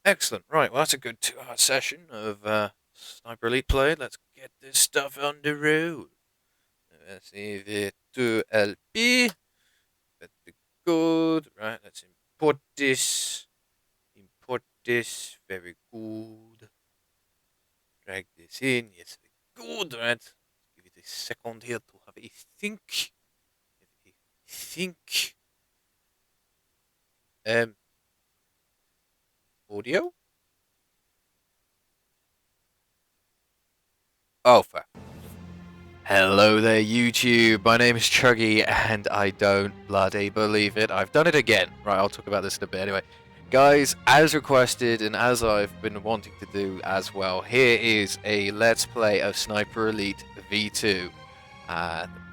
Excellent. Right, well, that's a good 2 hour session of Sniper Elite play. Let's get this stuff on the road. Let's see the 2LP. That's good. Right, let's import this. Import this. Very good. Drag this in. Yes, very good. Right. Give it a second here to have a think. Have a think. Um, audio? Oh, fuck. Hello there, YouTube. My name is Chuggy, and I don't bloody believe it. I've done it again. Right, I'll talk about this in a bit. Anyway, guys, as requested and as I've been wanting to do as well, here is a Let's Play of Sniper Elite V2.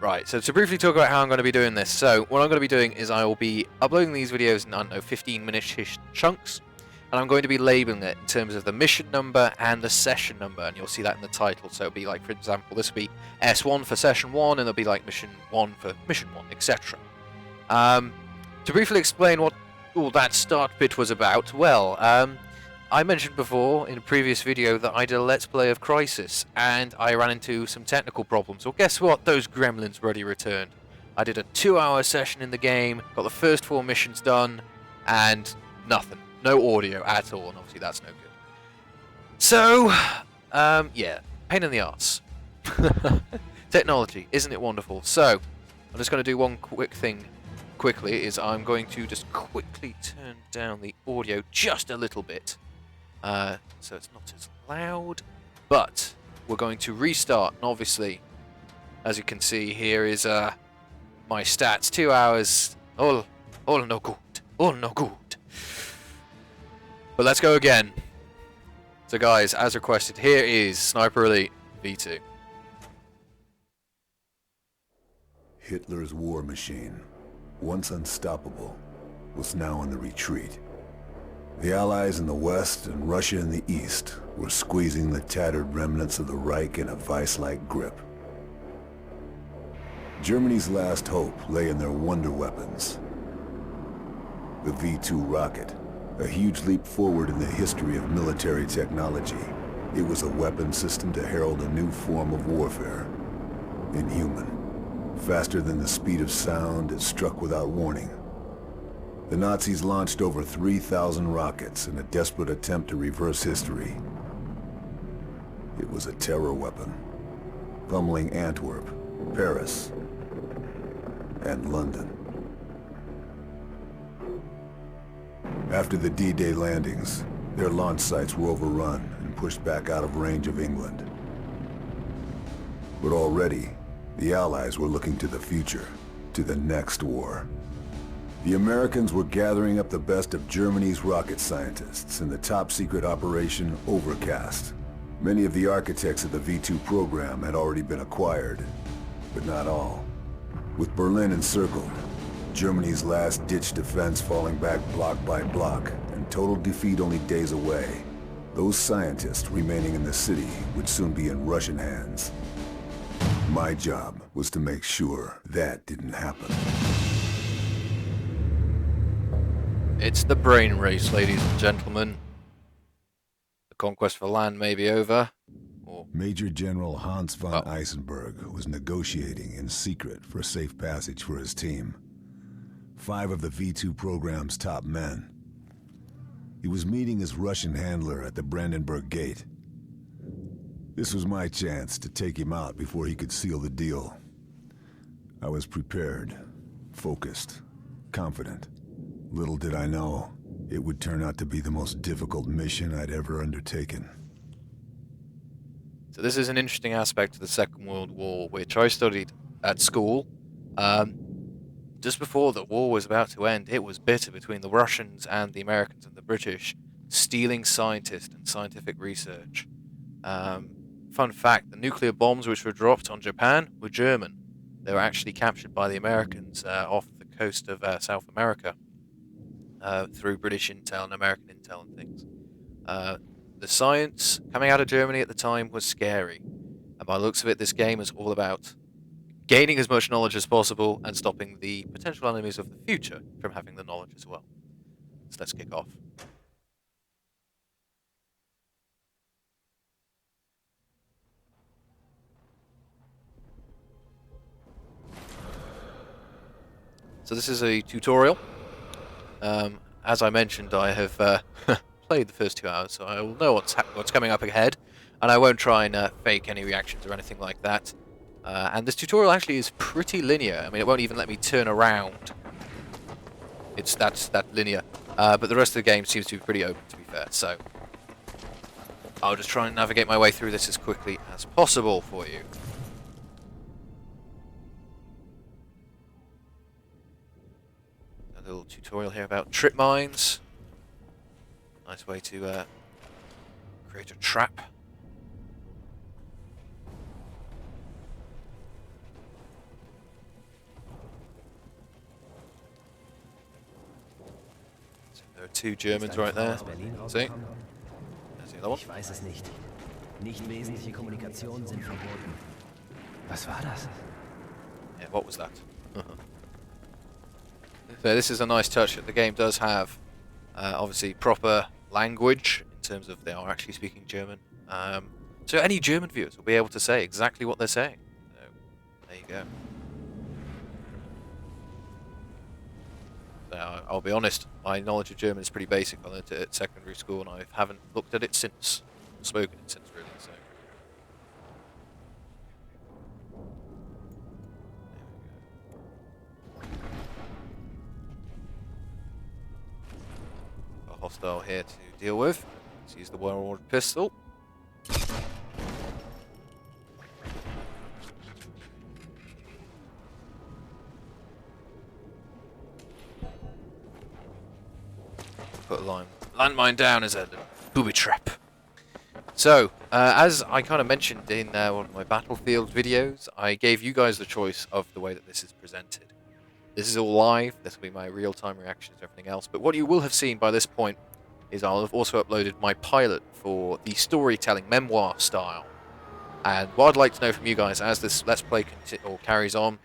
Right, so to briefly talk about how I'm going to be doing this. So, what I'm going to be doing is I will be uploading these videos in, I don't know, 15-minute-ish chunks. And I'm going to be labeling it in terms of the mission number and the session number, and you'll see that in the title. So it'll be like, for example, this will be S1 for session 1, and it'll be like mission 1 for mission 1, etc. To briefly explain what all that start bit was about, well, I mentioned before in a previous video that I did a Let's Play of Crisis, and I ran into some technical problems. Well, guess what? Those gremlins already returned. I did a 2-hour session in the game, got the first 4 missions done, and nothing. No audio at all, and obviously that's no good. So, yeah, pain in the arse. Technology, isn't it wonderful? So, I'm just going to do one quick thing quickly, is I'm going to just quickly turn down the audio just a little bit, so it's not as loud, but we're going to restart, and obviously, as you can see, here is my stats, 2 hours, all no good, all no good. But let's go again. So guys, as requested, here is Sniper Elite V2. Hitler's war machine, once unstoppable, was now in the retreat. The Allies in the west and Russia in the east were squeezing the tattered remnants of the Reich in a vice-like grip. Germany's last hope lay in their wonder weapons. The V2 rocket, a huge leap forward in the history of military technology. It was a weapon system to herald a new form of warfare. Inhuman. Faster than the speed of sound, it struck without warning. The Nazis launched over 3,000 rockets in a desperate attempt to reverse history. It was a terror weapon, pummeling Antwerp, Paris, and London. After the D-Day landings, their launch sites were overrun and pushed back out of range of England. But already, the Allies were looking to the future, to the next war. The Americans were gathering up the best of Germany's rocket scientists in the top-secret operation Overcast. Many of the architects of the V2 program had already been acquired, but not all. With Berlin encircled, Germany's last-ditch defense falling back block by block, and total defeat only days away, those scientists remaining in the city would soon be in Russian hands. My job was to make sure that didn't happen. It's the brain race, ladies and gentlemen. The conquest for land may be over, or... Major General Hans von Eisenberg was negotiating in secret for safe passage for his team. 5 of the V2 program's top men. He was meeting his Russian handler at the Brandenburg Gate. This was my chance to take him out before he could seal the deal. I was prepared, focused, confident. Little did I know, it would turn out to be the most difficult mission I'd ever undertaken. So this is an interesting aspect of the Second World War, which I studied at school. Just before the war was about to end, it was bitter between the Russians and the Americans and the British, stealing scientists and scientific research. Fun fact, the nuclear bombs which were dropped on Japan were German. They were actually captured by the Americans off the coast of South America through British intel and American intel and things. The science coming out of Germany at the time was scary. And by the looks of it, this game is all about gaining as much knowledge as possible and stopping the potential enemies of the future from having the knowledge as well. So let's kick off. So this is a tutorial. As I mentioned, I have played the first 2 hours, so I will know what's coming up ahead, and I won't try and fake any reactions or anything like that. And this tutorial actually is pretty linear. I mean, it won't even let me turn around. It's that linear. But the rest of the game seems to be pretty open, to be fair. So I'll just try and navigate my way through this as quickly as possible for you. A little tutorial here about trip mines. Nice way to create a trap. So there are 2 Germans right there. See? There's the other one. Ich weiß es nicht. Nicht wesentliche Kommunikationen sind verboten. Was war das? Yeah, what was that? So this is a nice touch that the game does have. Obviously proper language in terms of they are actually speaking German. So any German viewers will be able to say exactly what they're saying. So there you go. So I'll be honest, my knowledge of German is pretty basic. I learned it at secondary school and I haven't looked at it since, or spoken it since really. So. Hostile here to deal with. Let's use the well-ordered pistol. Put a landmine down as a booby trap. So, as I kind of mentioned in one of my Battlefield videos, I gave you guys the choice of the way that this is presented. This is all live, this will be my real-time reactions to everything else, but what you will have seen by this point is I'll have also uploaded my pilot for the storytelling memoir style. And what I'd like to know from you guys as this Let's Play carries on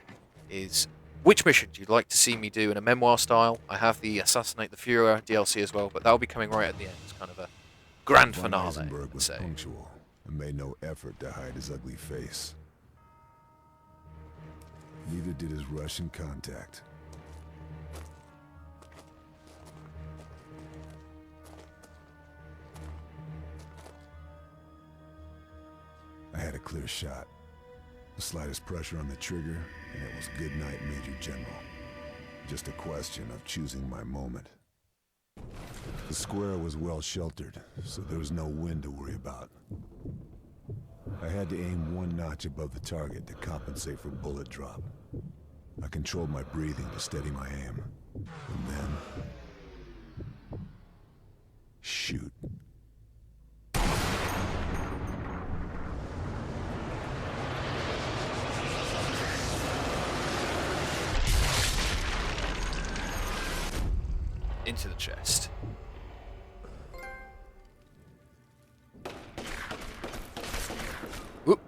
is which missions you'd like to see me do in a memoir style. I have the Assassinate the Führer DLC as well, but that'll be coming right at the end. It's kind of a grand Von finale, Eisenberg I'd was say. punctual and made no effort to hide his ugly face. Neither did his Russian contact. I had a clear shot. The slightest pressure on the trigger, and it was good night, Major General. Just a question of choosing my moment. The square was well sheltered, so there was no wind to worry about. I had to aim 1 notch above the target to compensate for bullet drop. I controlled my breathing to steady my aim. And then... shoot. Into the chest. Whoop.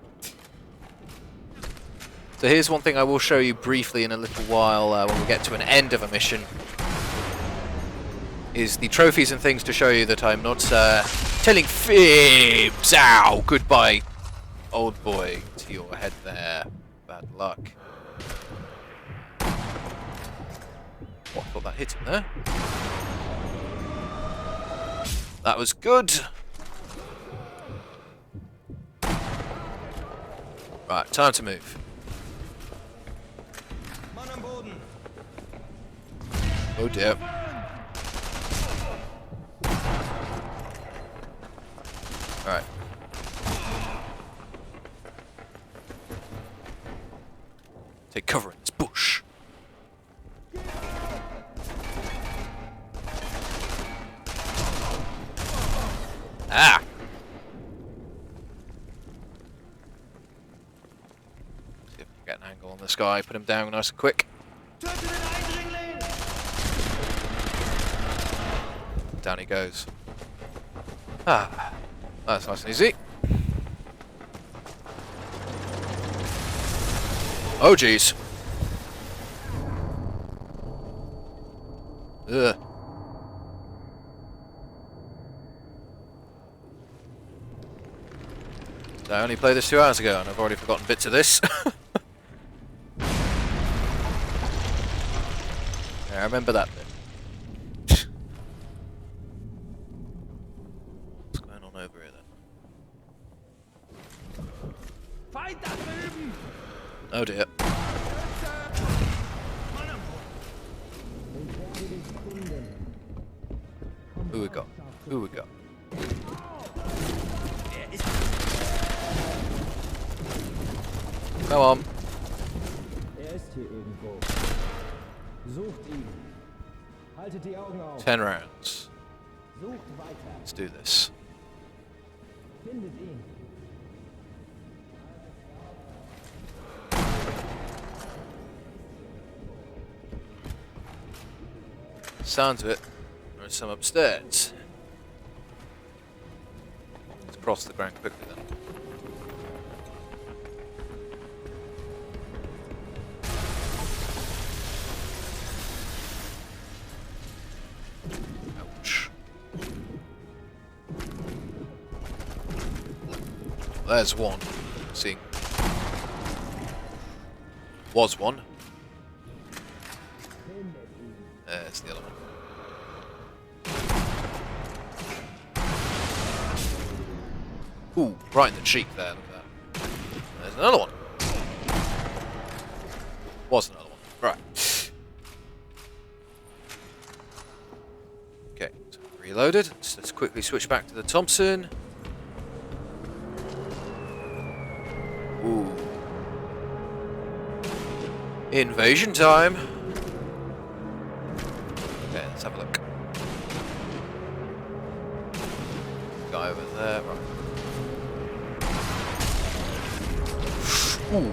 So here's one thing I will show you briefly in a little while when we get to an end of a mission. Is the trophies and things to show you that I'm not telling fibs. Ow! Goodbye, old boy, to your head there. Bad luck. Oh, I thought that hit him there. That was good. Right, time to move. Oh dear. Alright. Take cover in this bush. Ah! See if we can get an angle on this guy, put him down nice and quick. Down he goes. Ah, that's nice and easy. Oh jeez. Ugh. I only played this 2 hours ago and I've already forgotten bits of this. remember that bit. What's going on over here then? Feind da drüben! Oh dear. Who we got? Who we got? Come on. Ist hier irgendwo. Sucht ihn. Haltet die Augen auf. 10 rounds. Sucht weiter. Let's do this. Findet ihn. Sounds of it. There's some upstairs. Let's cross the ground quickly then. Ouch. There's one. See. Was one. There's the other one. Ooh, right in the cheek there, look at that. There's another one. Was another one. Right. Okay, so reloaded. Let's quickly switch back to the Thompson. Ooh. Invasion time. Okay, let's have a look. Guy over there, right. Ooh.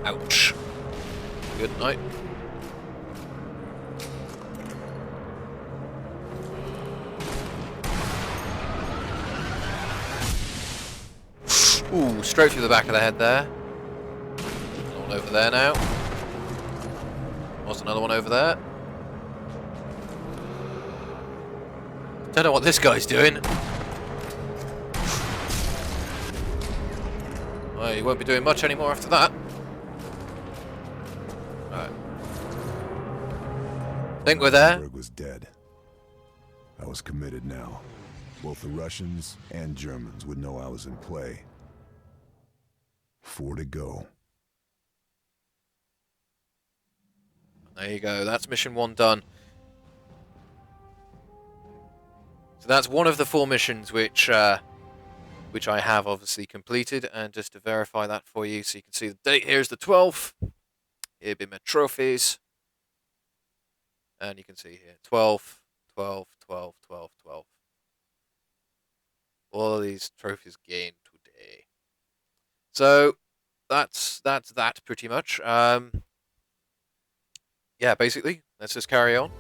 Ouch. Good night. Ooh, straight through the back of the head there. Another one over there now. Was another one over there. Don't know what this guy's doing. Well, he won't be doing much anymore after that. Right. Think we're there. Berg was dead. I was committed now. Both the Russians and Germans would know I was in play. 4 to go. There you go. That's mission 1 done. So that's one of the 4 missions which I have obviously completed. And just to verify that for you, so you can see the date here is the 12th. Here be my trophies. And you can see here 12, 12, 12, 12, 12. All of these trophies gained today. So that's that pretty much. Yeah, basically, let's just carry on.